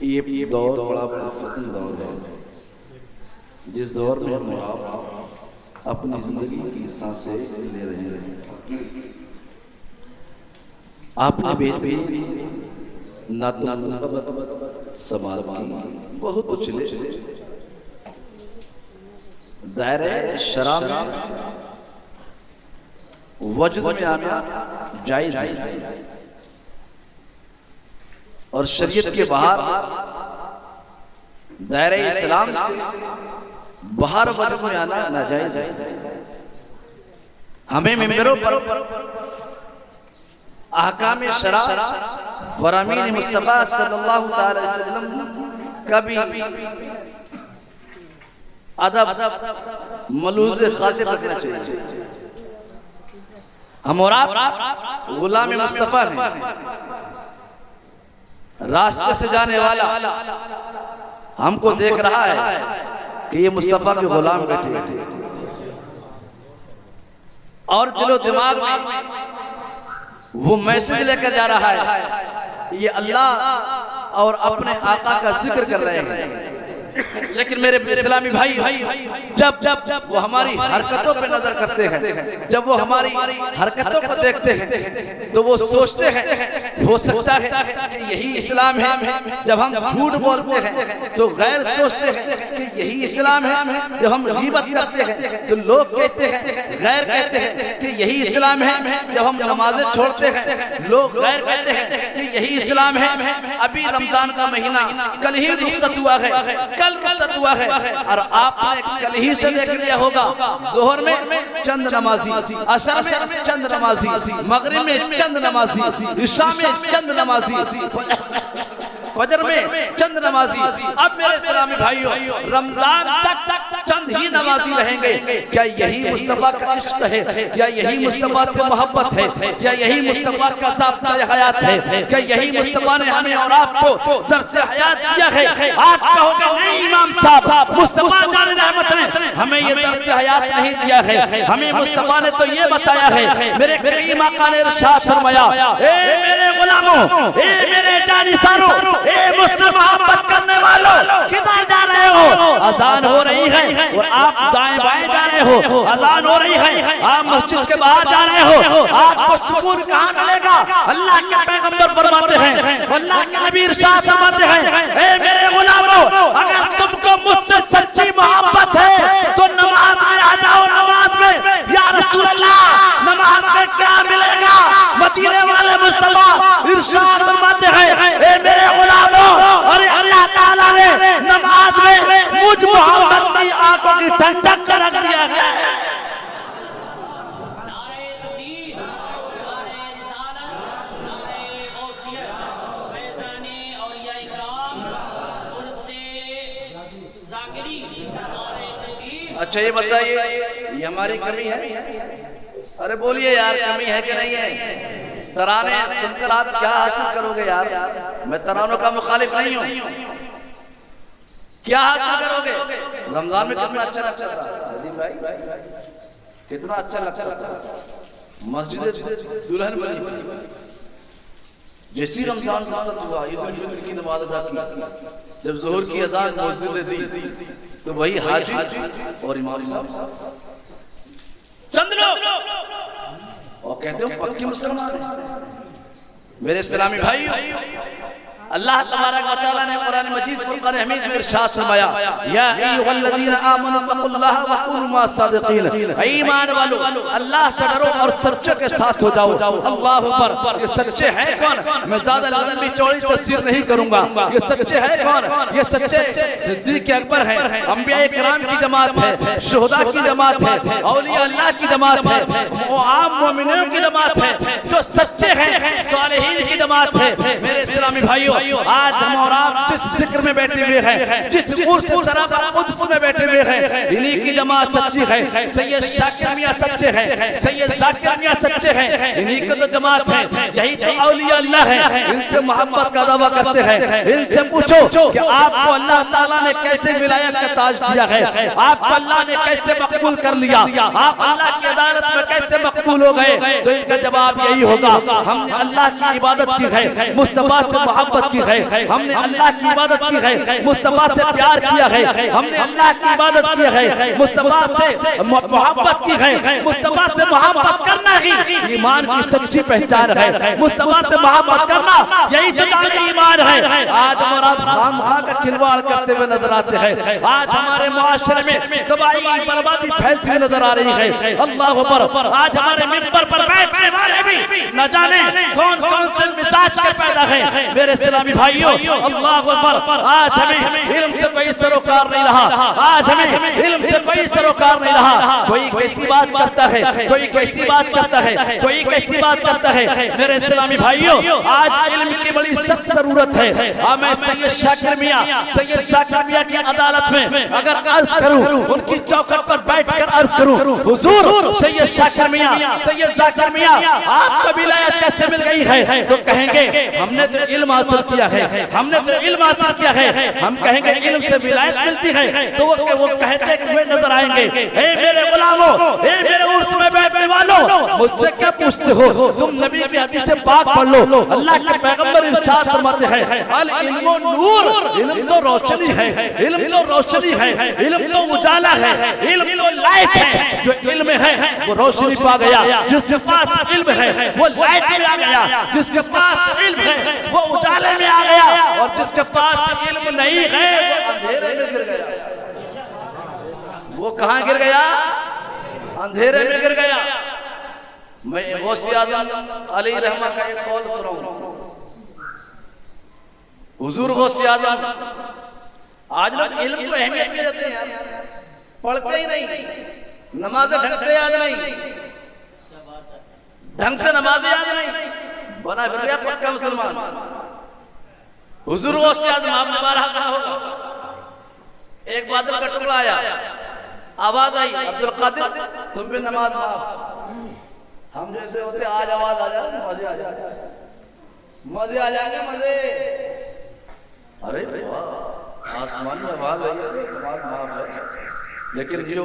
ये दौर बड़ा फतन दौर है, जिस दौर में हम आप अपनी जिंदगी की सांसें ले रहे हैं। आपने बेहतरीन नात समाल की, बहुत कुछ ले दायरे शराब वजद में आना जायज है और शरीयत के बाहर दायरे इस्लाम से बाहर वजद में आना नाजायज है। हमें मिंबरों पर अहकाम शरा फरामीन मुस्तफा सल्लल्लाहु अलैहि वसल्लम का भी अदब मलूज़ खातिर रखना चाहिए। हम और आप गुलाम मुस्तफा हैं, रास्ते से जाने वाला हमको देख रहा है कि ये मुस्तफा के गुलाम बैठे और दिलो दिमाग में वो मैसेज लेकर जा रहा है, ये अल्लाह और अपने आका का जिक्र कर रहे हैं। लेकिन मेरे इस्लामी भाई जब वो हमारी हरकतों पे नजर करते हैं, जब वो हमारी हरकतों को देखते हैं तो वो सोचते हैं हो सकता है कि यही इस्लाम है। जब हम झूठ बोलते हैं तो गैर सोचते हैं कि यही इस्लाम है। जब हम गीबत करते हैं तो लोग कहते हैं, गैर कहते हैं कि यही इस्लाम है। जब हम नमाजें छोड़ते हैं लोग गैर कहते हैं कि यही इस्लाम है। अभी रमजान का महीना कल ही रुखसत हुआ है, कल रुखसत हुआ है और आपने कल ही से देख लिया होगा जोहर में चंद नमाजी, असर में चंद नमाजी, मगरिब में चंद नमाजी, इशा में चंद नमाजी, फजर में चंद नमाजी। अब मेरे इस्लामी भाइयों रमजान तक चंद ही नमाजी रहेंगे। क्या यही मुस्तफा का इश्क है? या यही मुस्तफा से मोहब्बत है? या यही मुस्तफा का ज़ाब्ता हयात है? क्या यही मुस्तफा ने हमें और आपको दर्स हयात दिया है? आप कहोगे नहीं इमाम साहब, मुस्तफा जान रहमत ने हमें ये दर्स हयात नहीं दिया है। हमें मुस्तफा ने तो ये बताया है, मेरे करीम आका ने इरशाद फरमाया, ए मेरे गुलामों, ए मेरे जानिसारों, ए मुझसे मोहब्बत करने वालों, किधर जा रहे हो? अजान हो रही है और आप दाएं बाएं जा रहे हो। अजान हो रही है, आप मस्जिद के बाहर जा रहे हो। आपको सुकून कहाँ मिलेगा? अल्लाह के पैगंबर फरमाते हैं, अल्लाह के नबी इरशाद फरमाते हैं, ए मेरे गुलामों, अगर तुमको मुझसे सच्ची मोहब्बत है तो नमाज में आ जाओ। नमाज में या रसूल अल्लाह, नमाज में क्या मिलेगा? मदीने वाले मुस्तफा इरशाद फरमाते हैं, ए मेरे गुलामों, अरे अल्लाह ताला ने नमाज में मुझ मोहब्बत की आंखों की ठंडक कर रख दिया है। अच्छा ये बताइए, ये हमारी कमी है? अरे बोलिए यार, कमी है कि नहीं है? तराने सुनकर आप क्या हासिल करोगे यार? मैं तरानों का मुखालिफ नहीं हूँ। क्या हासिल करोगे? रमजान में कितना अच्छा लगता था, कितना अच्छा लगता था। मस्जिद दुल्हन बनी थी। जैसी रमजान रुखसत हुआ, ईद उल फित्र की नमाज अदा की, जब जोहर की अज़ान मौजूद दी तो वही हाजी और इमाम साहब चंद लोग और कहते हो पक्के मुसलमान। मेरे इस्लामी भाई, अल्लाह तबारक व तआला ने कुरान मजीद फुरकान हमीद में इरशाद फरमाया, या अय्युहल्लज़ीना आमनू तक़ुल्लाह व कूनू मअस-सादिक़ीन, ईमान वालों अल्लाह से डरो और सच्चों के साथ हो जाओ। अल्लाहु अकबर। ये सच्चे हैं कौन? मैं ज्यादा लंबी चौड़ी तफसीर नहीं करूंगा। ये सच्चे हैं कौन? ये सच्चे सिद्दीक अकबर हैं, अंबिया किराम की जमात है, शुहदा की जमात है, औलिया अल्लाह की जमात है, वो आम मोमिनों की जमात है। जो सच्चे हैं सालिहीन की जमात है। मेरे इस्लामी भाइयों आज हम और आप जिस जिक्र में बैठे हुए हैं, जिस उर्स कुद्स में बैठे हुए हैं, इन्हीं की जमात सच्ची है। सैयद शाकिर मियां सच्चे हैं, सैयद जाकिर मियां सच्चे हैं, इन्हीं की तो जमात है। यही तो औलिया अल्लाह है, इनसे मोहब्बत का दावा करते हैं। इनसे पूछो कि आपको अल्लाह ताला ने कैसे विलायत का ताज दिया है, आपको अल्लाह ने कैसे मकबूल कर लिया, आप अल्लाह की अदालत में कैसे मकबूल हो गए, तो इनका जवाब यही होगा, हमने अल्लाह की इबादत की है, मुस्तफा से मोहब्बत की है, हमने अल्लाह की इबादत की है, मुस्तफा से प्यार किया है, हमने अल्लाह की इबादत की है, मुस्तफा से मोहब्बत की है। मुस्तफा से मोहब्बत करना ही ईमान की सच्ची पहचान है। मुस्तफा से मोहब्बत करना यही तो ईमान है। आज हमारा खामखा का खिलवाड़ करते हुए नजर आते हैं। आज हमारे मुआशरे में तबाही बर्बादी फैलती हुई नजर आ रही है। अल्लाह अकबर। आज हमारे मिंबर पर बैठने वाले भी न जाने कौन कौन से मिजाज के पैदा है। मेरे इस्लामी भाइयों, अल्लाह अकबर। आज हमें इल्म से कोई सरोकार नहीं रहा, आज हमें इल्म से कोई सरोकार नहीं रहा। कोई कैसी बात करता है, कोई कैसी बात करता है, कोई कैसी बात करता है। मेरे इस्लामी भाइयों, आज इल्म की बड़ी सख्त जरूरत है। मैं सैयद शाकिर मियां, सैयद जाकिर मियां की अदालत में अगर अर्ज करूं, उनकी चौखट पर बैठकर अर्ज करूं, हुजूर सैयद शाकिर मियां, सैयद जाकिर मियां, आपको विलायत कैसे मिल गई है, तो कहेंगे हमने तो इल्म हासिल किया है, हमने तो इल्म हासिल किया है। हम कहेंगे इल्म से विलायत मिलती है, तो वो कहते हुए नजर आएंगे, हे मेरे गुलामों, हे मेरे उर्स में बैठने वालों, मुझसे क्या पूछते हो, तुम नबी की हदीस से पाक पढ़ लो। अल्लाह के पैगंबर इरशाद फरमाते हैं, अल इल्मु नूर, इल्म तो रोशनी है, इल्म तो रोशनी है, इल्म तो उजाला है, इल्म तो लाइट है। जो इल्म है वो रोशनी पा गया, जिसके पास इल्म है वो लाइट में आ गया, जिसके पास इल्म है वो उजाले में आ गया, और जिसके पास इल्म नहीं है वो अंधेरे में गिर गया। वो कहां गिर गया? अंधेरे में गिर गया। मैं गौसे आजम अली रहमा का एक कौल सुनाऊं। हुजूर गौसे आजम, आज लोग इल्म को अहमियत नहीं देते हैं, पढ़ते ही नहीं, नमाज़ें ढंग से याद नहीं, ढंग से नमाज़ें याद नहीं, बना फिर गया पक्का मुसलमान। हुजूर गौसे आजम आपने बारहा सुना होगा, एक बादल का टुकड़ा आया, आवाज आई, अब्दुल कादिर तुम पे नमाज माफ। हम जैसे होते आज आवाज आ जाए, मजे आ जाए, मजे आ जाएंगे, मजे। अरे वाह, आसमानी आवाज आई है, नमाज माफ है। लेकिन जो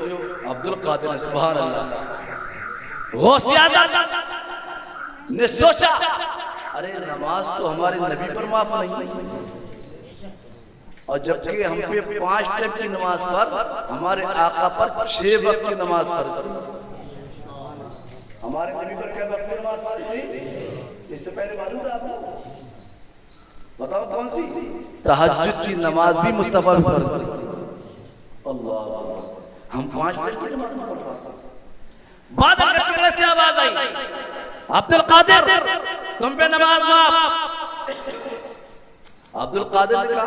अब्दुल कादिर ने, सुभान अल्लाह, गौसे आजम ने सोचा, अरे नमाज तो हमारे नबी पर माफ नहीं, और जबकि हम पे 5 टाइम की नमाज फर्ज, हमारे आका पर 6 वक्त की नमाज फर्ज थी। हमारे नबी पर क्या वक्त की नमाज फर्ज थी? इससे पहले मालूम था आपको? बताओ कौन सी? तहज्जुद की नमाज भी मुस्तफा पर फर्ज थी। अल्लाह, हम 5 टाइम की नमाज पढ़ पाते। बादल के टुकड़े से आवाज आई, अब्दुल कादिर तुम पे नमाज माफ। अब्दुल कादिर ने कहा,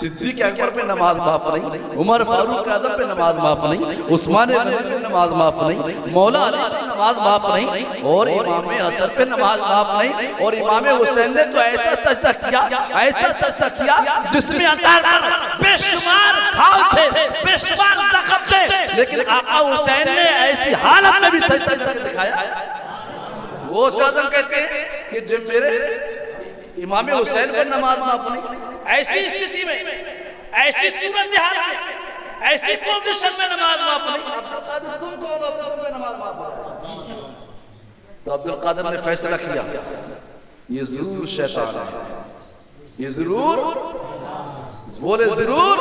सिद्दीक अकबर पे नमाज माफ नहीं, उमर फारूक आजम पे नमाज माफ नहीं, उस्मान गनी पे नमाज माफ नहीं, मौला अली पे नमाज माफ नहीं, और इमाम हसन पे नमाज माफ नहीं, और इमाम हुसैन ने तो ऐसा सजदा किया, ऐसा सजदा किया जिसमें अंदर पर बेशुमार घाव थे, बेशुमार जख्म थे, लेकिन आका हुसैन ने ऐसी हालत में भी सजदा करके दिखाया। वो आजम कहते हैं कि जब मेरे इमाम हुसैन पर नमाज माफ नहीं, ऐसी स्थिति में, ऐसी सूरत हाल में, ऐसी पोजीशन में नमाज माफ नहीं, तुम कौन हो तुम पे नमाज माफ? तो अब्दुल कादिर ने फैसला किया, ये जरूर शैतान है, ये जरूर, बोले जरूर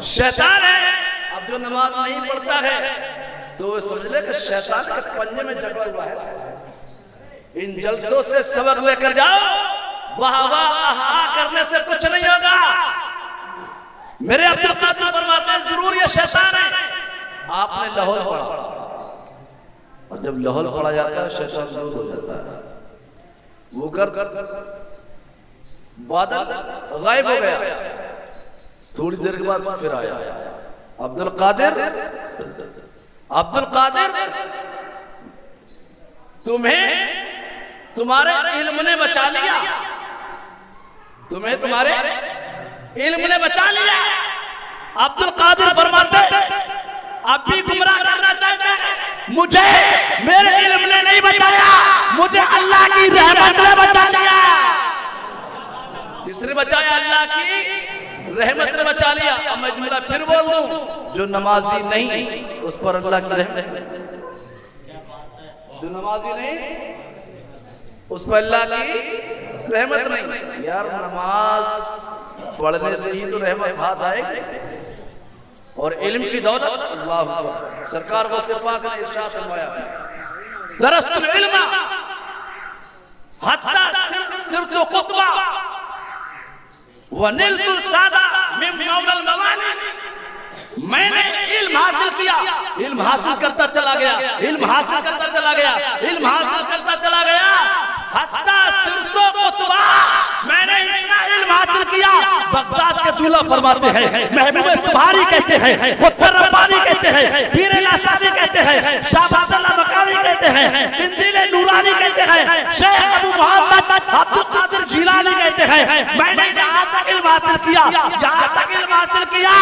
शैतान है। अब जो नमाज नहीं पढ़ता है तो समझ ले कि शैतान के पंजे में जकड़ा हुआ है। इन जलसों से सबक लेकर जाओ, वाह वाह करने से कुछ नहीं होगा। मेरे अब्दुल कादिर फरमाते हैं जरूर ये शैतान है। आपने लाहौल पढ़ा, और जब लाहौल पढ़ा जाता है शैतान दूर हो जाता है। वो कर बादल गायब हो गया, थोड़ी देर के बाद फिर आया। अब्दुल कादिर तुम्हें तुम्हारे इल्म ने बचा लिया, तुम्हें तुम्हारे इल्म ने बचा लिया। अब्दुल कादिर फरमाते अब भी गुमराह करना चाहते हैं, मुझे मेरे इल्म ने नहीं बचाया, मुझे अल्लाह की रहमत ने बचा लिया। किसने बचाया? अल्लाह की रहमत ने बचा लिया। अब मैं जुमला फिर बोल दूं, जो नमाजी नहीं उस पर अल्लाह की रहमत, जो नमाजी नहीं उस पर अल्लाह की रहमत नहीं। यार नमाज पढ़ने से ही तो रहमत हाथ आएगी, और इल्म की दौलत अल्लाह अकबर। सरकार को पाक ने इरशाद फरमाया, दरस्तुल इल्म हत्ता सिरतु कुतबा व निलतुल सादा मिन मौलल मवाली। मैंने इल्म हासिल किया, इल्म हासिल करता चला गया, इल्म हासिल करता चला गया, इल्म हासिल करता चला गया, हत्ता सिरतु कुतबा। मैंने इतना इल्म हासिल किया, बगदाद के दूल्हा फरमाते हैं, महबूब सुभारी कहते हैं, खुद रब्बानी कहते हैं, पीर लासानी कहते हैं, शाह अब्दुल्लाह मकानी कहते हैं, किंदिल नूरानी कहते हैं, शेख अबू मोहम्मद अब्दुल कादिर जिलानी कहते हैं। मैंने जहां तक इल्म हासिल किया, जहां तक इल्म हासिल किया,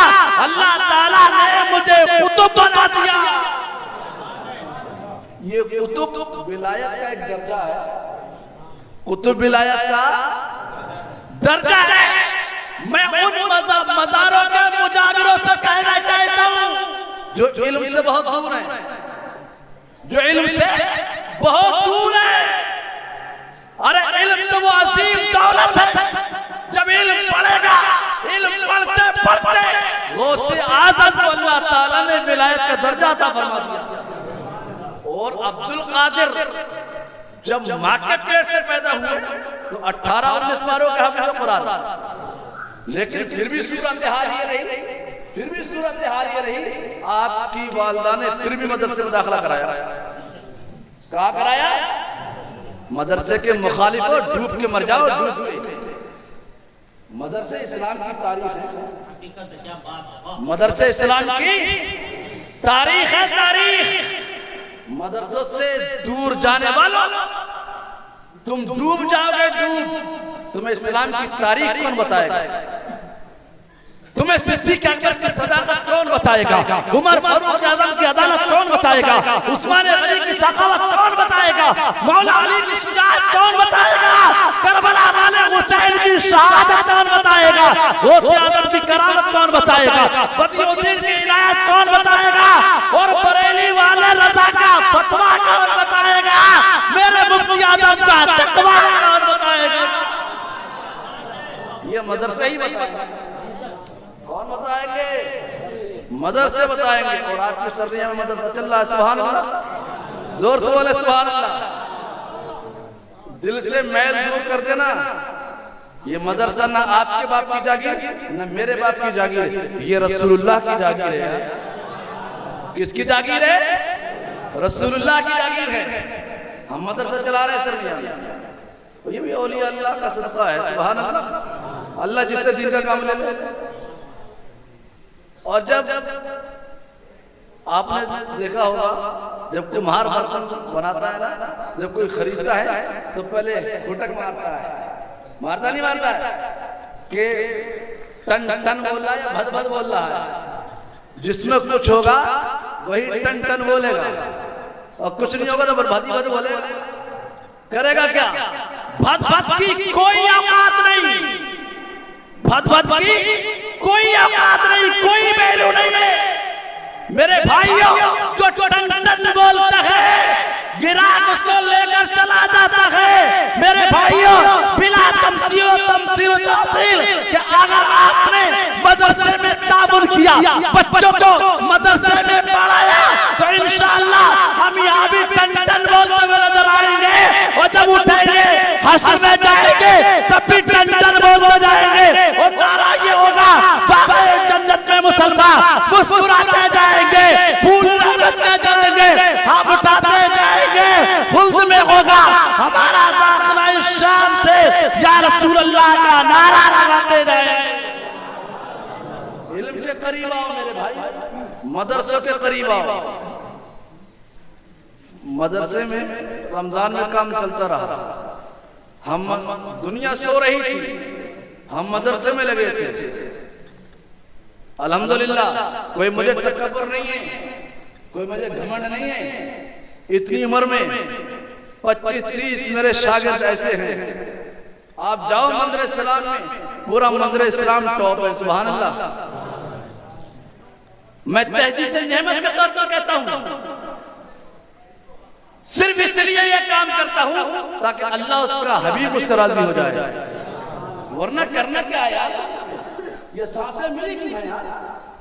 अल्लाह ताला ने मुझे कुतुब बना दिया। ये कुतुब विलायत का एक दर्जा है, कुतुब विलायत का दर्जा है। मैं उन मज़ारों के मुजाहिरों से कहना चाहता हूं जो इल्म से बहुत दूर है, जो इल्म से बहुत दूर है। अरे इल्म तो वो असीम दौलत है, जब इल्म पढ़ेगा, इल्म पढ़ते पढ़ते गौसे आज़म को अल्लाह ताला ने विलायत का दर्जा अता फरमा दिया। और अब्दुल कादिर जब माँ के पेट से पैदा हुए तो 18-19 पारों के हाफिज़ कुरान, लेकिन फिर भी सूरत हाल ये रही, फिर भी सूरत हाल ये रही, आपकी वालिदा ने फिर भी मदरसे में दाखिला कराया। कहा कराया? मदरसे के मुखालिफ हो, डूब के मर जाओ, डूब के। मदरसे इस्लाम की तारीख है, मदरसे इस्लाम की तारीख है, तारीख। मदरसों से दूर जाने वालों, तुम डूब जाओगे, डूब। तुम्हें इस्लाम की तारीख कौन बताएगा? तुम्हें सिद्दीक़ अकबर की सदाकत कौन बताएगा? उमर फारूक आज़म की अदालत कौन बताएगा? उस्मान गनी की सखावत कौन बताएगा? मौला अली की शुजाअत कौन बताएगा? करबला वाले हुसैन की शहादत कौन बताएगा? गौसे आज़म की करामत कौन बताएगा? बदियुद्दीन की इनायत कौन बताएगा? और बरेली वाले रज़ा का फतवा कौन बताएगा? मेरे मुफ्ती आज़म का तक़वा कौन बताएगा? ये मदरसे ही बताएगा। कौन बताएंगे? मदरसे बताएंगे। और आपकी सर्दियों में मदरसा चल रहा है, सुभान अल्लाह, जोर से बोले सुभान अल्लाह। दिल से मैल दूर कर देना। ये मदरसा ना आपके बाप की जागीर, ना मेरे बाप की जागीर, ये रसूलुल्लाह की जागीर है। किसकी जागीर है? रसूलुल्लाह की जागीर है। हम मदरसा चला रहे हैं सर्दियों में, ये भी औलिया अल्लाह का सदका है, सुभान अल्लाह। अल्लाह जिससे दिन का काम ले ले। और जब आपने देखा होगा, जब कुम्हार बर्तन बनाता है ना, जब कोई खरीदता है तो पहले घुटक मारता है, मारता नहीं मारता है कि टन टन बोल रहा है या भद भद बोल रहा है। जिसमें कुछ होगा वही टन टन बोलेगा, और कुछ नहीं होगा तो भदी भद बोलेगा। करेगा क्या? भद भद की कोई औकात नहीं, भद भद की कोई औकात नहीं, कोई वैल्यू नहीं है। मेरे भाइयों, जो टन टन बोलता है गिराक उसको लेकर चला जाता है। मेरे भाइयों, बिला तमसील कि अगर आपने मदरसे में ताबुन किया, बच्चों को मदरसे में पढ़ाया, तो इंशाअल्लाह हम यहाँ भी टन टन बोलते हुए नजर आएंगे। और जब उठेंगे हश्र में जाएंगे तब भी टन टन बोलते जाएंगे। और नारा ये होगा, बाबा जन्नत में मुसलमान मुस्कुराते जाएंगे, फूल लगाते जाएंगे, हम उठाते जाएंगे, खुल्द में होगा हमारा दाखिला इस शाम से या रसूल अल्लाह का नारा लगाते जाएंगे। इल्म के करीब आओ मेरे भाई, मदरसों के करीब आओ। मदरसे में रमजान में काम चलता रहा, हम दुनिया सो रही थी, हम मदरसे में लगे थे। अल्हम्दुलिल्लाह कोई मुझे तकब्बुर नहीं है, कोई मुझे घमंड नहीं है। इतनी उम्र में 25-30 मेरे शागिर्द ऐसे हैं। आप जाओ मंदिर इस्लाम में, पूरा मंदिर इस्लाम टॉप है। सुभान अल्लाह। मैं तहजीब से नेमत के तौर पर कहता हूं, सिर्फ इसलिए यह काम करता हूं ताकि अल्लाह उसका हबीब उससे राजी हो जाए, वरना करना क्या है यार? ये सांसें मिली क्यों है यार?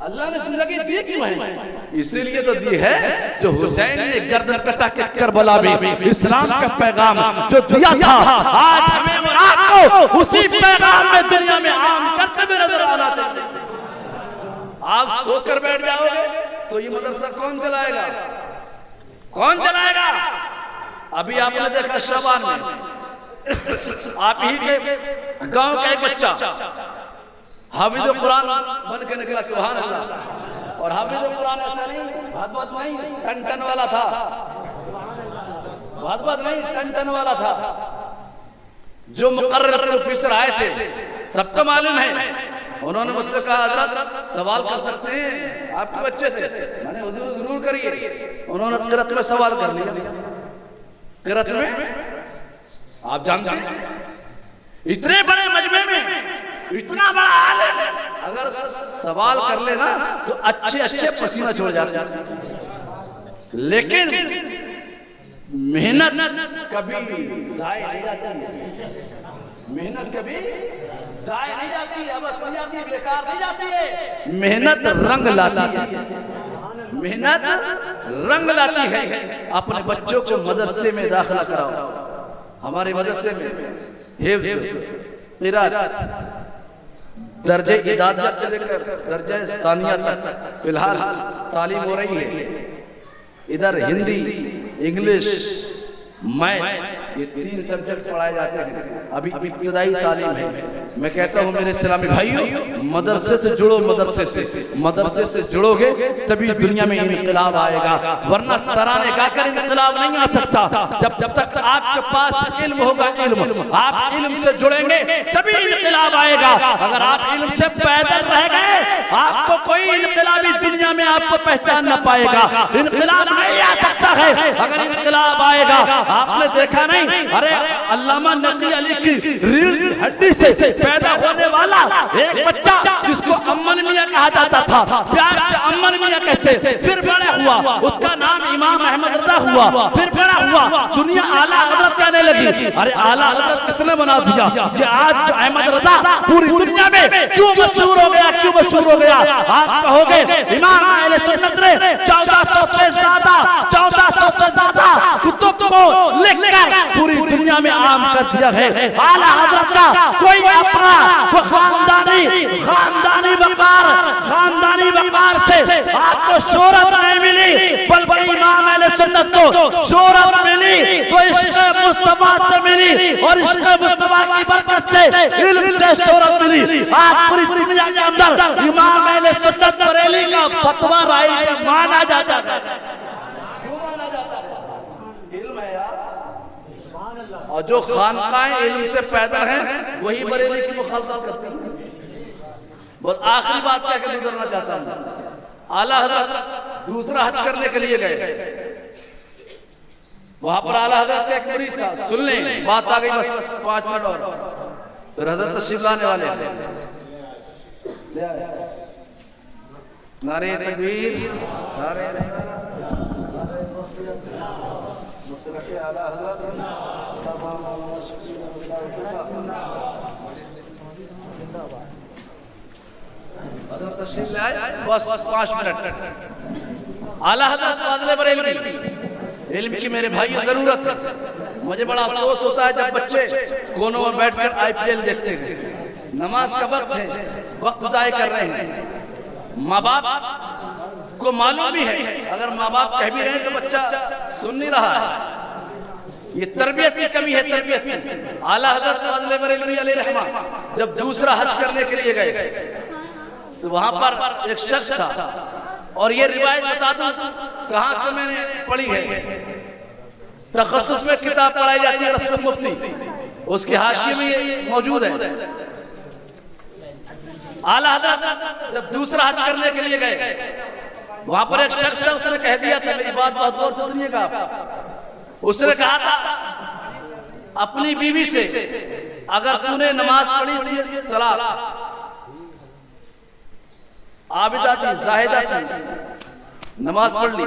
अल्लाह ने जिंदगी दी क्यों है? इसीलिए तो दी है जो हुसैन ने गर्दन कटा के करबला में इस्लाम का पैगाम जो दिया था, आज हमें और आपको उसी पैगाम में दुनिया में आम करते हुए नजर आना चाहिए। आप सोकर बैठ जाओगे तो ये मदरसा कौन चलाएगा? कौन चलाएगा? अभी आपने देखा शाबान में आप ही के गांव का एक बच्चा हाफिज कुरान बन के निकला। सुभान अल्लाह। और हाफिज कुरान ऐसा नहीं भात नहीं टन वाला था, भात नहीं टन वाला था। जो मुकर्रर प्रोफेसर आए थे सबको मालूम है, उन्होंने मुझसे कहा हजरत सवाल कर सकते हैं आपके बच्चे से? मैंने हुजूर जरूर करिए। उन्होंने किरत में सवाल कर लिया। किरत में आप जानते हैं इतने बड़े मजमे में इतना बड़ा आलिम अगर सवाल कर लेना तो अच्छे अच्छे पसीना छोड़ जाते हैं। लेकिन मेहनत कभी जाया नहीं जाती है। मेहनत कभी जाया नहीं जाती है, बस नहीं जाती है, बेकार नहीं जाती है। मेहनत रंग लाती है, मेहनत रंग लाती है। अपने बच्चों को मदरसे में दाखिला कराओ। हमारे मदरसे में हिफ्ज़, क़िराअत, दर्जे इदादिया से लेकर दर्जे सानिया तक फिलहाल तालीम हो रही है। इधर हिंदी, इंग्लिश, मैथ, ये 3 सब्जेक्ट पढ़ाए जाते हैं। अभी इब्तिदाई तालीम है। मैं कहता हूँ मेरे इस्लामी भाइयों, मदरसे से जुड़ो। मदरसे से जुड़ोगे तभी दुनिया में इनकलाब आएगा, वरना तराने गाकर इनकलाब नहीं आ सकता। जब तक आपके पास इल्म होगा, आप इल्म से जुड़ेंगे तभी इनकलाब आएगा। अगर आप इल्म से पैदल रह गए आपको कोई इनकलाबी दुनिया में आपको पहचान न पाएगा। इनकलाब नहीं आ सकता है। अगर इनकलाब आएगा, आपने देखा नहीं, अरे अल्लामा नकी अली की रीढ़ की हड्डी से पैदा होने वाला एक बच्चा जिसको अम्मन मियां कहा जाता था, प्यार से अम्मन मियां कहते, फिर बड़ा हुआ, उसका नाम इमाम अहमद रजा हुआ, फिर बड़ा हुआ, दुनिया आला हजरत कहने लगी। अरे आला हजरत किसने बना दिया? ये आज जो अहमद रजा पूरी दुनिया में क्यों मशहूर हो गया? क्यों मशहूर हो गया? आप कहोगे इमाम अहले सुन्नत ने 1400 से ज्यादा कुतुब को लिखकर पूरी दुनिया में आम कर दिया है। आला हजरत का कोई अपना खानदानी वकार से आपको शोहरत नहीं मिली, बल्कि इमाम अहले सुन्नत को शोहरत मिली तो इश्क़ मुस्तफा से मिली, और इश्क़ मुस्तफा की बरकत से इल्म से शोहरत मिली। आज पूरी दुनिया के अंदर इमाम अहले सुन्नत बरेली का फतवा राय माना जाता है। और जो खानकाएं इल्म से पैदा हैं वही बरेली की मुखालफत करती हैं। बहुत आखिरी बात कह के गुजरना चाहता हूं। आला हजरत दूसरा हज करने के लिए गए, वहां पर आला हजरत का एक मुरीद था। सुन लें, बात आ गई बस 5 मिनट और, फिर हजरत तशरीफ लाने वाले। नारे तकबीर, नारे आला हजरत तशरीफ लाए, बस 5 मिनट। आला हजरत फाज़िल बरेलवी, इल्म की मेरे भाई जरूरत है। मुझे बड़ा अफसोस होता है जब बच्चे कोनों में बैठकर IPL देखते हैं। नमाज का वक्त है, वक्त ज़ाय कर रहे हैं। माँ बाप को मालूम भी है, अगर माँ बाप कह भी रहे हैं तो बच्चा सुन नहीं रहा है। ये तरबियत की कमी है, तरबियत की। आला हजरत फाज़िल बरेलवी अलैहि रहमा जब दूसरा हज करने के लिए गए तो वहां पर एक शख्स था, और ये रिवायत बता दूं कहां से मैंने पढ़ी है। तखस्सुस में किताब पढ़ाई जाती है रसूल मुफ्ती, उसके हाशिए में ये मौजूद है। आला हज़रत जब दूसरा हज करने के लिए गए, वहां पर एक शख्स था, उसने कह दिया था, मेरी बात बहुत गौर से सुनिएगा, उसने कहा था अपनी बीवी से, अगर तूने नमाज पढ़ी थी तलाक, आबिदा थी, जाहिदा थी, नमाज पढ़ ली,